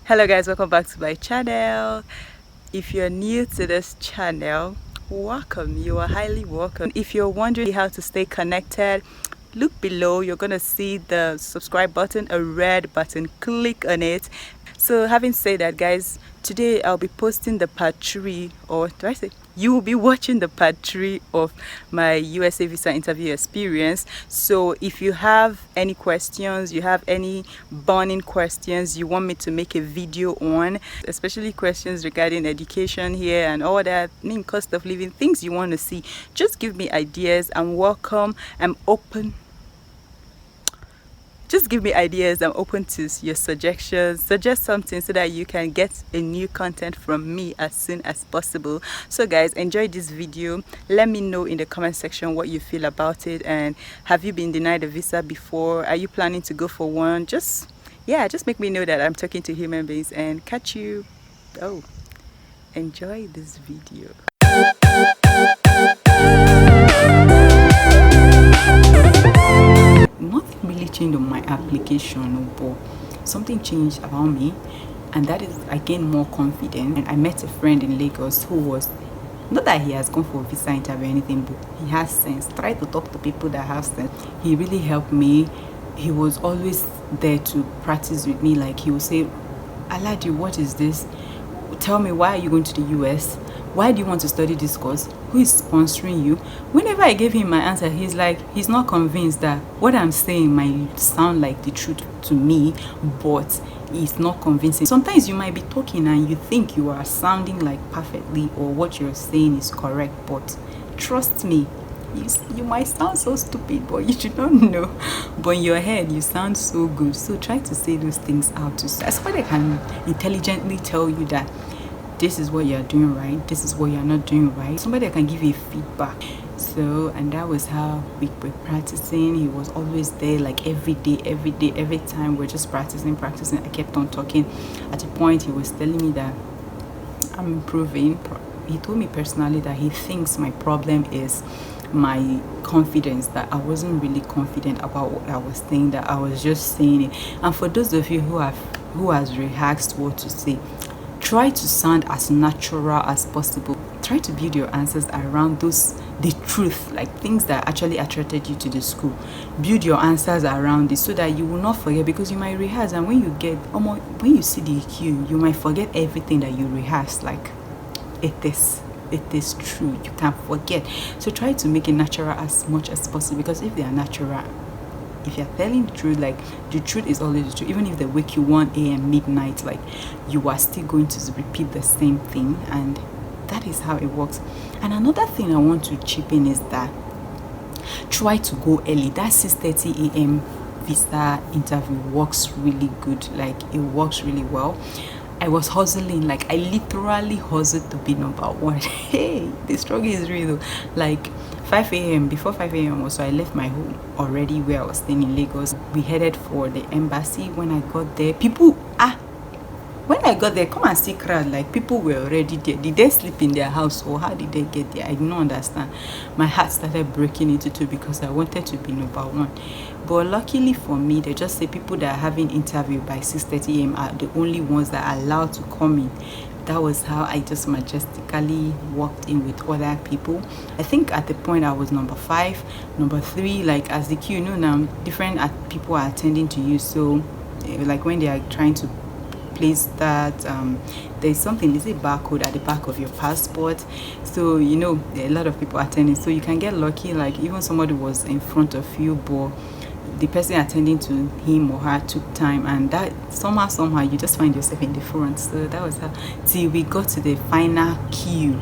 Hello guys, welcome back to my channel. If you're new to this channel, welcome. You are highly welcome. If you're wondering how to stay connected, look below. You're gonna see the subscribe button, a red button. Click on it. So having said that, guys, today I'll be posting the part 3, or do I say you will be watching the part 3 of my USA visa interview experience. So if you have any questions, you have any burning questions you want me to make a video on, especially questions regarding education here and all that, cost of living, things you want to see, just give me ideas. I'm welcome. I'm open. Just give me ideas. I'm open to your suggestions. Suggest something so that you can get a new content from me as soon as possible. So guys, enjoy this video. Let me know in the comment section what you feel about it, and have you been denied a visa before? Are you planning to go for one? Just make me know that I'm talking to human beings. And catch you. Enjoy this video. Nothing really changed on my application, but something changed about me, and that is I gained more confidence. And I met a friend in Lagos who was, not that he has gone for a visa interview or anything, but he has sense. Try to talk to people that have sense. He really helped me. He was always there to practice with me. Like, he would say, Aladi, what is this? Tell me, why are you going to the US? Why do you want to study this course? Who is sponsoring you? Whenever I gave him my answer, he's like, he's not convinced that what I'm saying might sound like the truth to me, but it's not convincing. Sometimes you might be talking and you think you are sounding like perfectly, or what you're saying is correct, but trust me, you might sound so stupid, but you should not know. But in your head, you sound so good. So try to say those things out to somebody can intelligently tell you that this is what you're doing right, this is what you're not doing right. Somebody that can give you feedback. So, and that was how we were practicing. He was always there, like every day, every time we're just practicing. I kept on talking. At a point, he was telling me that I'm improving. He told me personally that he thinks my problem is my confidence, that I wasn't really confident about what I was saying, that I was just saying it. And for those of you who has rehearsed what to say, try to sound as natural as possible. Try to build your answers around the truth, like things that actually attracted you to the school. Build your answers around it so that you will not forget, because you might rehearse, and when you see the cue, you might forget everything that you rehearsed. Like, it is true, you can't forget. So try to make it natural as much as possible, because if they are natural, if you're telling the truth, like, the truth is always the truth. Even if they wake you 1 a.m. midnight, like, you are still going to repeat the same thing, and that is how it works. And another thing I want to chip in is that try to go early. That 6:30 a.m. visa interview works really good. Like, it works really well. I was hustling, like I literally hustled to be number one. Hey, the struggle is real. Like 5 a.m. Before 5 a.m. also, I left my home already where I was staying in Lagos. We headed for the embassy. When I got there, when I got there, come and see crowd, like people were already there. Did they sleep in their house, or how did they get there? I don't understand. My heart started breaking into two because I wanted to be number one. But luckily for me, they just say people that are having interview by 6:30 a.m. are the only ones that are allowed to come in. That was how I just majestically walked in with other people. I think at the point I was number 5, number 3, like as the queue, now different people are attending to you. So like when they are trying to place that, there's something, they say barcode at the back of your passport. So a lot of people attending, so you can get lucky. Like even somebody was in front of you, but the person attending to him or her took time, and that somehow you just find yourself in the front. So that was how, till we got to the final queue,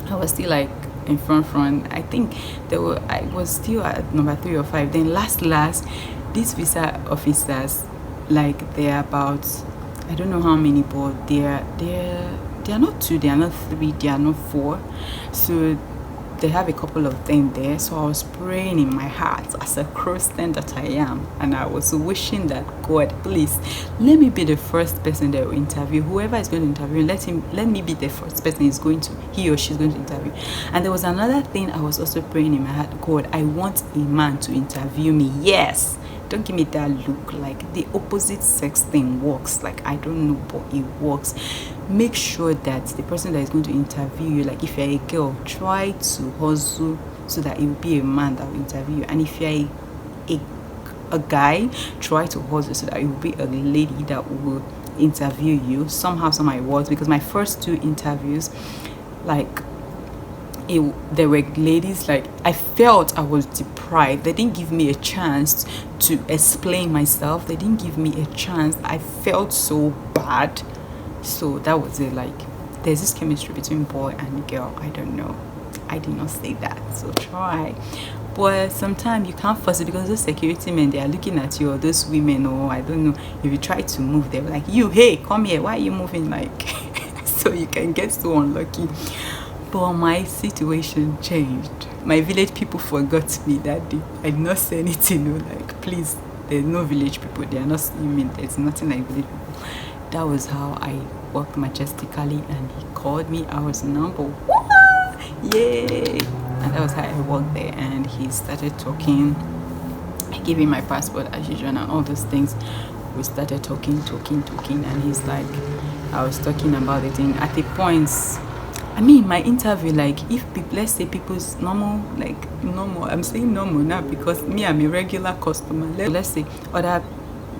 I was still like in front. I think I was still at number 3 or 5. Then last these visa officers, like they're about, I don't know how many, but they're not 2, they are not 3, they are not 4. So they have a couple of them there. So I was praying in my heart as a Christian that I am, and I was wishing that, God, please let me be the first person that will interview. Whoever is going to interview, let me be the first person he or she's going to interview. And there was another thing I was also praying in my heart, God, I want a man to interview me. Yes, don't give me that look. Like, the opposite sex thing works. Like, I don't know, but it works. Make sure that the person that is going to interview you, like if you're a girl, try to hustle so that it will be a man that will interview you. And if you're a guy, try to hustle so that it will be a lady that will interview you. Somehow it works, because my first 2 interviews, like, there were ladies. Like, I felt I was deprived. They didn't give me a chance to explain myself. They didn't give me a chance. I felt so bad. So that was it. Like, there's this chemistry between boy and girl. I don't know, I did not say that, so try. But sometimes you can't force it, because those security men, they are looking at you, or those women, or I don't know, if you try to move, they're like, you, hey, come here, why are you moving? Like, so you can get so unlucky. But my situation changed. My village people forgot me that day. I did not say anything. No, like, please, there's no village people. They are not seeing me. There's nothing like village people. That was how I walked majestically, and he called me. I was number 1. Yay! And that was how I walked there, and he started talking. I gave him my passport as usual and all those things. We started talking, and he's like, I was talking about the thing. At the points, I mean, my interview, like, if people, let's say people's normal, I'm saying normal now because me, I'm a regular customer. Let's say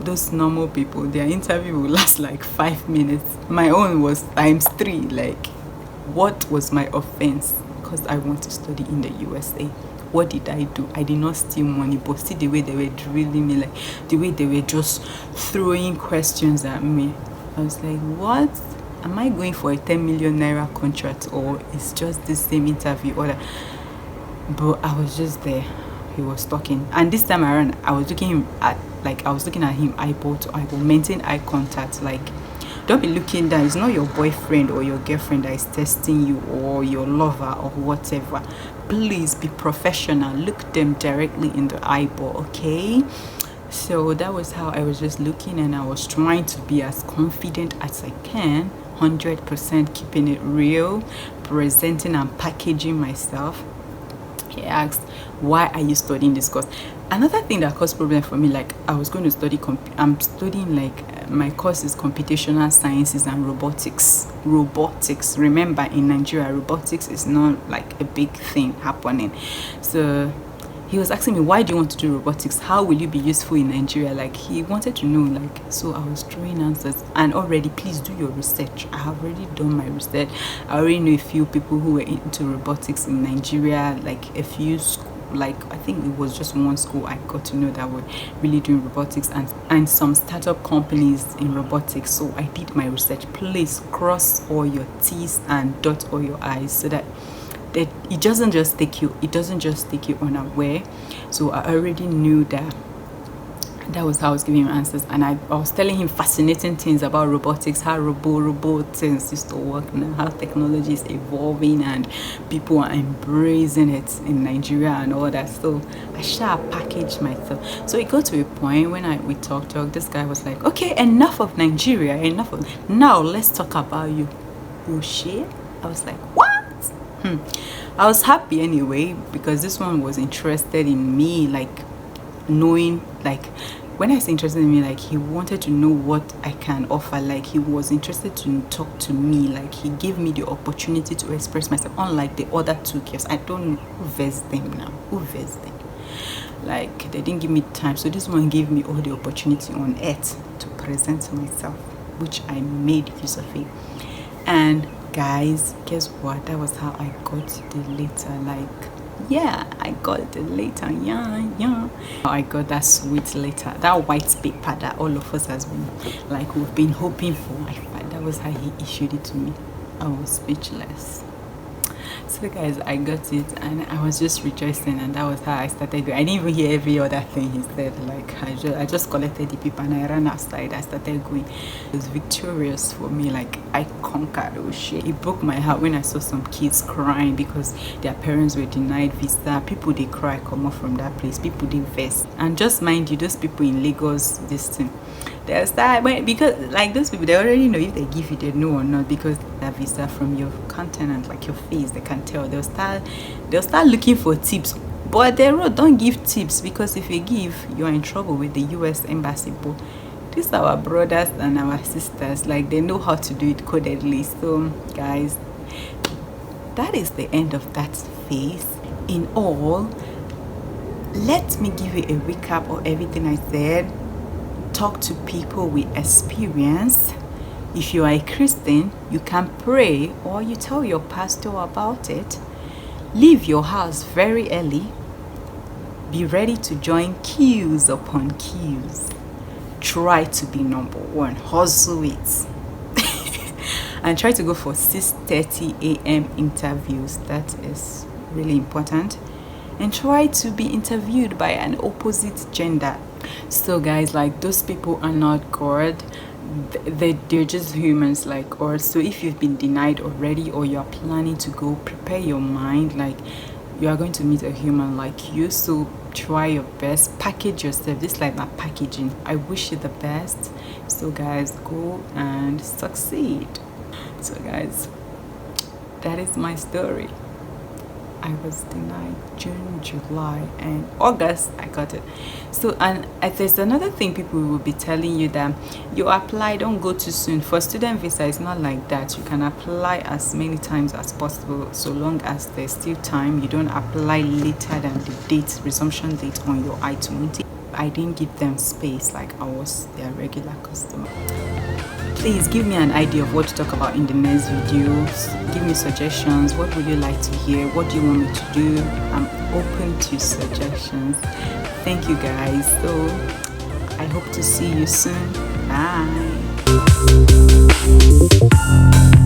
those normal people, their interview will last like 5 minutes. My own was ×3. Like, what was my offense? Because I want to study in the USA. What did I do? I did not steal money, but see the way they were drilling me, like the way they were just throwing questions at me. I was like, what? Am I going for a 10 million naira contract, or it's just the same interview order? But I was just there. He was talking, and this time around, I was looking at him eyeball to eyeball. Maintain eye contact. Like, don't be looking down. It's not your boyfriend or your girlfriend that is testing you, or your lover or whatever. Please be professional. Look them directly in the eyeball, okay? So that was how I was just looking, and I was trying to be as confident as I can, 100% keeping it real, presenting and packaging myself. He asked, why are you studying this course? Another thing that caused problem for me, like, I was going to study, I'm studying, like, my course is computational sciences and robotics. Remember, in Nigeria, robotics is not like a big thing happening. So he was asking me, why do you want to do robotics? How will you be useful in Nigeria? Like, he wanted to know, like, so I was throwing answers. And already, please do your research. I have already done my research. I already know a few people who were into robotics in Nigeria, like a few schools. Like, I think it was just one school I got to know that were really doing robotics, and some startup companies in robotics. So I did my research. Please cross all your T's and dot all your I's, so that it doesn't just take you unaware. So I already knew that was how I was giving him answers, and I was telling him fascinating things about robotics, how robot things used to work now, how technology is evolving and people are embracing it in Nigeria and all that. So I packaged myself. So it got to a point when we talked, this guy was like, okay, enough of Nigeria, now let's talk about you. Oh shit. I was like, what? I was happy anyway, because this one was interested in me, like, knowing, like, when I say interested in me, like, he wanted to know what I can offer. Like, he was interested to talk to me. Like, he gave me the opportunity to express myself, unlike the other 2 girls. I don't know who versed them now. Like, they didn't give me time. So this one gave me all the opportunity on earth to present myself, which I made use of it. And guys, guess what? That was how I got the letter. Like, yeah, I got the letter. Yeah. I got that sweet letter, that white paper that all of us has been, like, we've been hoping for. That was how he issued it to me. I was speechless. So guys, I got it, and I was just rejoicing, and that was how I started. I didn't even hear every other thing he said. Like, I just collected the paper and I ran outside. I started going. It was victorious for me. Like, I conquered. Oh shit, it broke my heart when I saw some kids crying because their parents were denied visa. People, they cry come off from that place. People, they vex. And just mind you, those people in Lagos, this thing, they'll start, because, like, those people, they already know if they give you, they know or not, because that visa from your countenance, like your face, they can tell. They'll start looking for tips. But the road, don't give tips, because if you give, you're in trouble with the US embassy. But these are our brothers and our sisters, like they know how to do it codedly. So guys, that is the end of that phase. In all, let me give you a recap of everything I said. Talk to people with experience. If you are a Christian, you can pray or you tell your pastor about it. Leave your house very early. Be ready to join queues upon queues. Try to be number one. Hustle it. And try to go for 6:30 a.m. interviews. That is really important. And try to be interviewed by an opposite gender. So guys, like, those people are not God. They're just humans like us. So if you've been denied already, or you're planning to go, prepare your mind, like you are going to meet a human like you. So try your best, package yourself. This is like my packaging. I wish you the best. So guys, go and succeed. So guys, that is my story. I was denied June, July, and August I got it. So, and there's another thing people will be telling you, that you apply, don't go too soon. For student visa, it's not like that. You can apply as many times as possible, so long as there's still time. You don't apply later than the date, resumption date on your I-20. I didn't give them space, like I was their regular customer. Please give me an idea of what to talk about in the next videos. Give me suggestions. What would you like to hear? What do you want me to do? I'm open to suggestions. Thank you guys. So I hope to see you soon. Bye.